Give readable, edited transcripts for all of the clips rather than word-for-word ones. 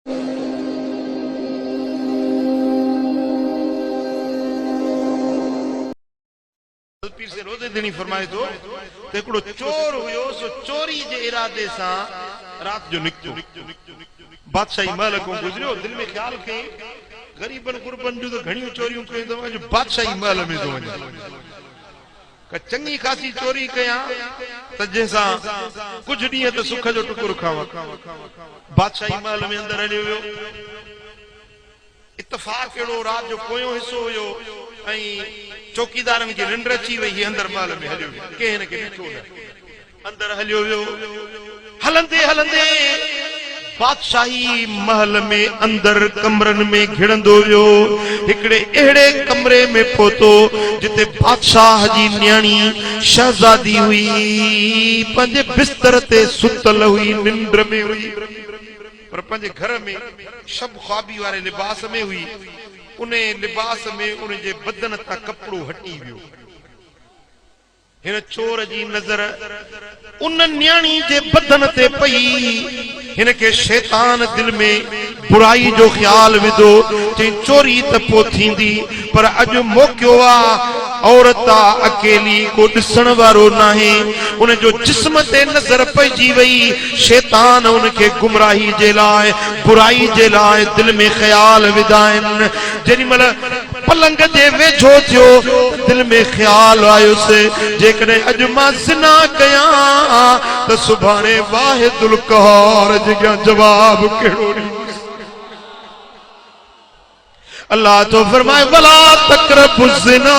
पीर से रोज़े दिनी फरमाए तो हिकिड़ो चोर हुयो, सो चोरी जे इरादे सां रात जो निकतो। बादशाही महल को गुजरियो, दिल में ख्याल कई गरीबन गुरबन जो तो घणियूं चोरियूं कयूं तो अॼु बादशाही महल में तो वञा का चंगी खासी चोरी कयां त जंहिंसां कुछ ॾींहं त सुख जो टुकुर खावां। बादशाही महल में अंदर हलियो वियो। इत्तफाक अहिड़ो रात जो पोयों हिस्सो हुयो ऐं चौकीदारन खे निंड अची वई, अंदर महल में हलियो वियो, कंहिं हिन खे ॾिठो न, अंदर हलियो वियो। हलंदे हलंदे बादशाही महल में अंदर कमरन में घिड़ंदो वियो। हिकड़े अहिड़े कमरे में पहुतो जिते बादशाह जी न्याणी शहजादी हुई, पंहिंजे बिस्तर ते सुतल हुई, निंड में हुई, पर पंहिंजे घर में शब ख्वाबी वारे लिबास में हुई। उन लिबास में उनजे बदन तां कपड़ो हटी वियो। हिन चोर जी नज़र उन न्याणी जे बदन ते पई। हिन के शैतान दिल में बुराई जो ख्याल विधो, चई चोरी त पो थींदी, पर अॼु मौक़ियो आ। औरत अकेली, को ॾिसण वारो नाहे। उन जो जिस्म ते नज़र पइजी वई। शैतान उनखे गुमराही जे लाइ, बुराई जे लाइ दिल में ख्याल विधा आहिनि। जेॾी महिल पलंग जे वेझो थियो, दिल में ख्याल आयुसि, जेकॾहिं अॼु मां ज़िना कयां त सुभाणे वाहिदुल क़हार जे जवाब कहिड़ो ॾींदुसि। अल्लाह तो फरमाए वला तक़रबु ज़िना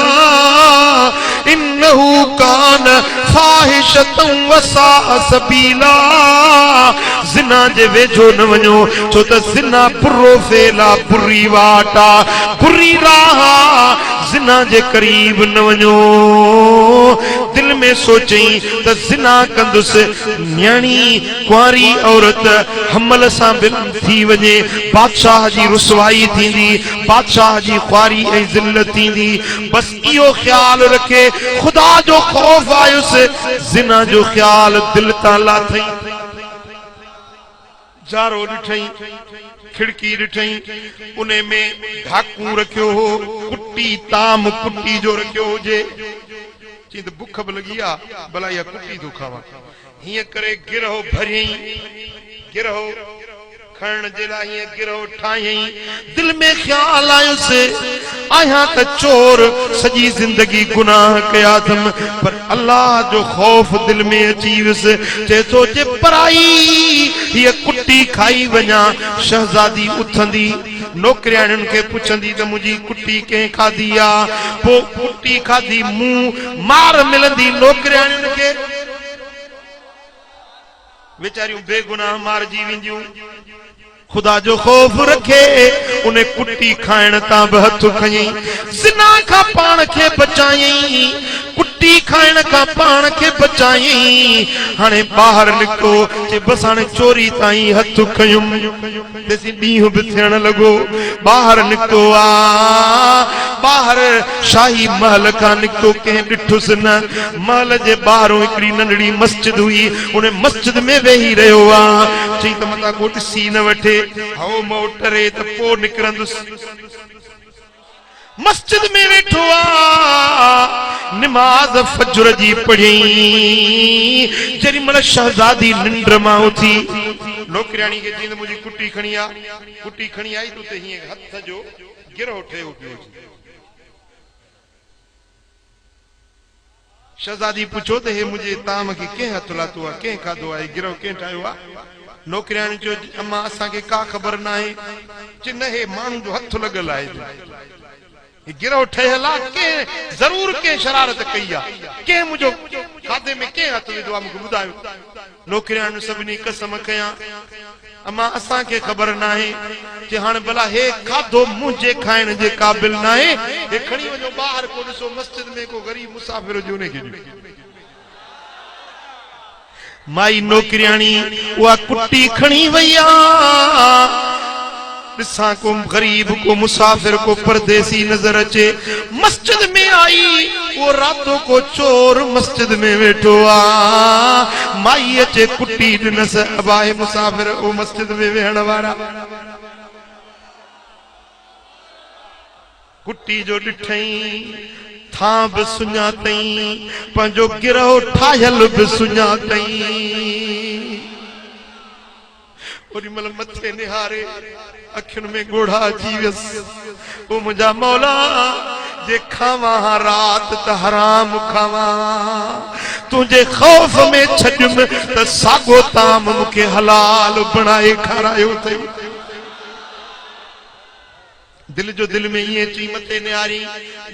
इन्नहु कान फाहिशतन वसा सबीला। ज़िना जे वेझो न वञो, छो त ज़िना बुरो फेला, बुरी वाटा, बुरी राह। ज़िना जे करीब न वञो। दिल में सोचई त ज़िना कंदुसि, न्याणी कुंवारी औरत हमल सां बिन थी वञे, बादशाह जी रुसवाई थींदी, बादशाह जी ख्वारी ऐं ज़िल्लत थींदी। बस इहो ख्याल रखे, खुदा जो खौफ आयुसि, ज़िना जो ख्याल दिल तां लाथई। जारो ॾिठई, खिड़की ॾिठई, उन में ढाकू रखियो हो, कुटी ताम कुटी जो रखियो हुजे। चई त बुख बि लॻी आहे, भला इहा कुटी थो खावां। हीअं करे गिरहो भरियई, गिरहो खणण जे लाइ हीअं गिरहो ठाहियई। दिल में ख्याल आयुसि, आहियां त चोर, सॼी ज़िंदगी गुनाह कया अथमि, पर अल्लाह जो खौफ दिल में अची वियुसि। चए थो जे पराई हीअ कुटी खाई वञा, शहजादी उथंदी, नौकरियाणियुनि खे पुछंदी त मुंहिंजी कुटी कंहिं खाधी आहे। पोइ कुटी खाधी, मुंहुं मार मिलंदी नौकरियाणियुनि खे, वेचारियूं बेगुनाह मारजी वेंदियूं। खुदा जो खौफ रखे, उन कुटी खाइण तां बि हथ खयई। ज़िना खां पाण खे बचायई, कुटी खाइण खां पाण खे बचायई। हाणे ॿाहिरि निकितो, जे बस हाणे चोरी ताईं हथ खयुमि। ॾिसी ॾींहुं बि थियण लॻो। ॿाहिरि निकितो आहे, ॿाहिरि शाही महल खां निकितो, कंहिं ॾिठुसि न। महल जे ॿाहिरों हिकिड़ी नंढड़ी मस्जिद हुई, उन मस्जिद में वेही रहियो आहे। चई त मतां को ॾिसी न वठे, हओ मोटरे त पोइ निकिरंदुसि। मस्जिद में वेठो आ, निमाज़ फजर जी पढ़ी। जेॾी महिल शहजादी निंड मां उथी, नौकरियाणी खे चई त मुंहिंजी कुटी खणी आ। कुटी खणी आई त उते हीअं हथ जो गिरहो ठहियो पियो। शहजादी पुछो त हे मुंहिंजे ताम खे कंहिं हथ लातो आहे, कंहिं खाधो आहे, गिरहो कंहिं ठाहियो आहे? नौकरियाणी चयो अम्मा असांखे का ख़बर न आहे। चई न, हे माण्हू जो हथ लॻल आहे, गिरहो ठहियल आहे, कंहिं ज़रूर कंहिं शरारत कई आहे, कंहिं मुंहिंजो खाधे में कंहिं हथ विधो आहे, मूंखे ॿुधायो। नौकरियाणी सभिनी कसम कयां, अम्मा असांखे ख़बर न आहे। चई हाणे भला हे खाधो मुंहिंजे खाइण जे क़ाबिल न आहे, हे खणी वञो ॿाहिरि, को ॾिसो मस्जिद में को ग़रीब मुसाफ़िर हुजे उनखे ॾियो। माई नौकरियाणी उहा कुटी खणी वई आहे। ॾिसां को गरीब, को मुसाफ़िर, को परदेसी नज़र अचे। मस्जिद में आई, वो रातों को चोर मस्जिद में बैठो आ माई अचे कुटी ॾिनस अबाए मुसाफिर वो मस्जिद में वेहण वारा कुटी जो ॾिठई था बि सुञातई पंहिंजो गिरहो ठाहियल बि सुञातई ओॾी महिल मथे निहारे अखियुनि में ॻोढ़ा अची वियसि ओ मुंहिंजा मौला जे खावां रात त हराम खावां तुंहिंजे खौफ में छॾियुमि त साॻो ताम मूंखे हलाल बणाए खारायो अथई दिल जो दिल में ये ची मथे निहारी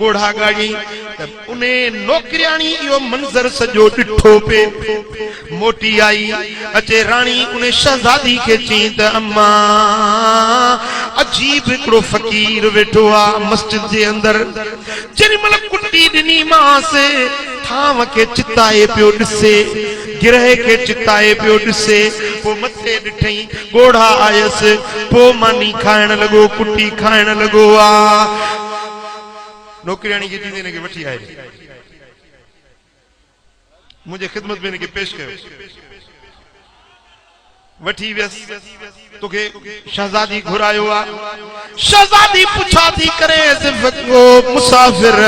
ॻोढ़ा ॻाढ़ी त उन नौकरियाणी इहो मंज़र सॼो ॾिठो पे मोटी आई अचे राणी उन शहज़ादी खे चई त अम्मा अजीब हिकिड़ो फ़कीर वेठो आहे मस्जिद जे अंदरि जेॾी महिल कुटी ॾिनी मांसि थांव खे चिताए पियो ॾिसे गिरह के चिताए पियो ॾिसे पोइ मथे ॾिठई ॻोढ़ा आयसि पोइ मानी खाइण लॻो कुटी खाइण लॻो आ नौकरियाणी खे चईंदे हिनखे वठी आए मुंहिंजे ख़िदमत में हिनखे पेश कयो वठी वियसि तोखे शहज़ादी घुरायो आ शहज़ादी पुछा थी करे मुसाफ़िर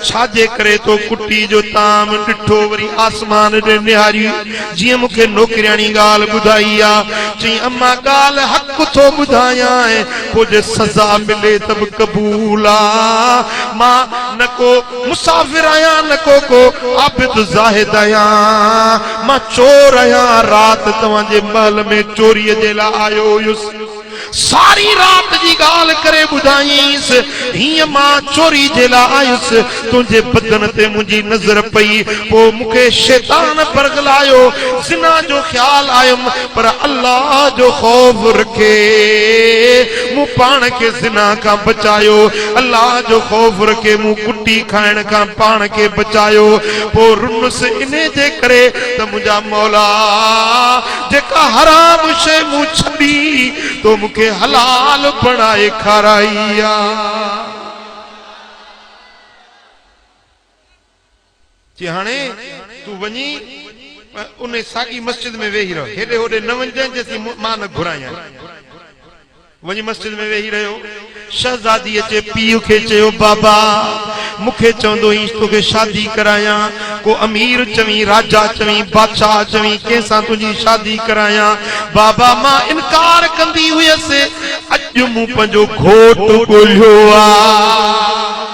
छाजे करे तो कुटी जो ताम ॾिठो वरी आसमान ॾे निहारी जीअं मूंखे नौकरियाणी ॻाल्हि ॿुधाई आ चई अम्मा ॻाल्हि हक़ थो ॿुधायां पोइ जे सज़ा मिले त बि क़बूल आ मां न को मुसाफ़िर आहियां न को आबिद ज़ाहिद आहियां मां चोर आहियां राति तव्हांजे महल में चोरीअ जे लाइ आयो हुयुसि सारी रात जी ॻाल्हि करे ॿुधाईंसि हीअं मां चोरी जे लाइ आयुसि तुंहिंजे बदन ते मुंहिंजी नज़र पई पोइ मूंखे शैतान परगलायो ज़िना जो ख़्याल आयुमि पर अल्लाह जो ख़ौफ रखे मूं पाण खे ज़िना खां बचायो अल्लाह जो ख़ौफ रखे मूं कुटी खाइण खां पाण खे बचायो पोइ रुनुसि इन जे करे त मुंहिंजा मौला जेका हराम शइ मूं छॾी तो मूंखे हलाल बणाए खाराई आ जी हाणे तू वञी उन साॻी मस्जिद में वेही रहो हेॾे होॾे न वञजांइ जेसीं मां न घुरायां वञी मस्जिद में वेही रहियो शहज़ादी अचे पीउ खे चयो बाबा मूंखे चवंदो हुई तोखे शादी करायां को अमीर चवी राजा चवी बादशाह चवी कंहिंसां तुंहिंजी शादी करायां बाबा मां इनकार कंदी हुयसि अॼु मूं पंहिंजो घोटु ॻोल्हियो आ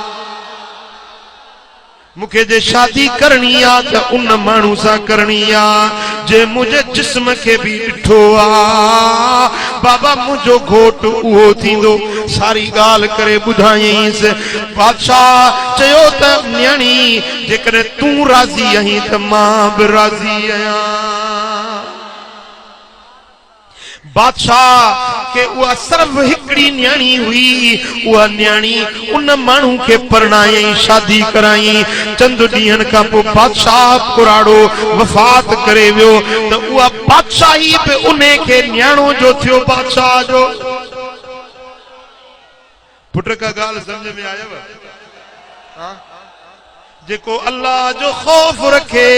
मूंखे जे शादी करणी आ त उन माण्हू सां करणी आ जे मुंहिंजे जिस्म खे बि ॾिठो आ बाबा मुंहिंजो घोट उहो थींदो सारी ॻाल्हि करे ॿुधायईंसि बादशाह चयो त न्याणी जेकॾहिं तूं राज़ी आहीं त मां बि राज़ी आहियां बादशाह के उहा सिर्फ हिकड़ी न्याणी हुई उहा न्याणी उन माण्हू खे परणायई शादी कराई चंद ॾींहंनि खां पोइ बादशाह कुराड़ो वफ़ात करे वियो त उहा बादशाही बि उन खे न्याणो जो थियो बादशाह जो पुट का ॻाल्हि सम्झ में आयव हां जेको अल्लाह जो खौफ रखे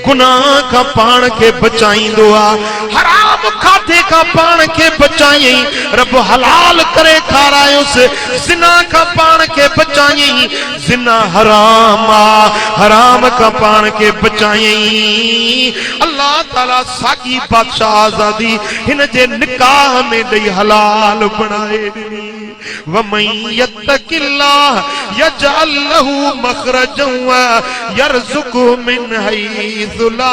गुनाह का पाण के बचाईंदो आ हराम खाधे का पाण के बचाई रब हलाल करे खारायोसि जिना का पाण के बचाई जिना हराम आ हराम का पाण के बचाई अल्लाह ताला सागी बादशाह आजादी हिन जे निकाह में दई हलाल बनाए दी वमन यत्तकिल्लाह यजअल लहू मखरजन व यरज़ुकु मिन हैज़ु ला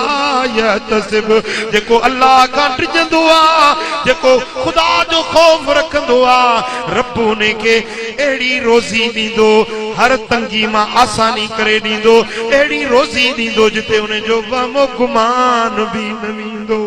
यहतसिब जेको अल्लाह का ड्रिजंदो आ जेको खुदा जो खौफ रखंदो आ रब उन के एड़ी रोज़ी दींदो हर तंगी मां आसानी करे दींदो एड़ी रोज़ी दींदो जिते उन जो वहमो गुमान भी न वींदो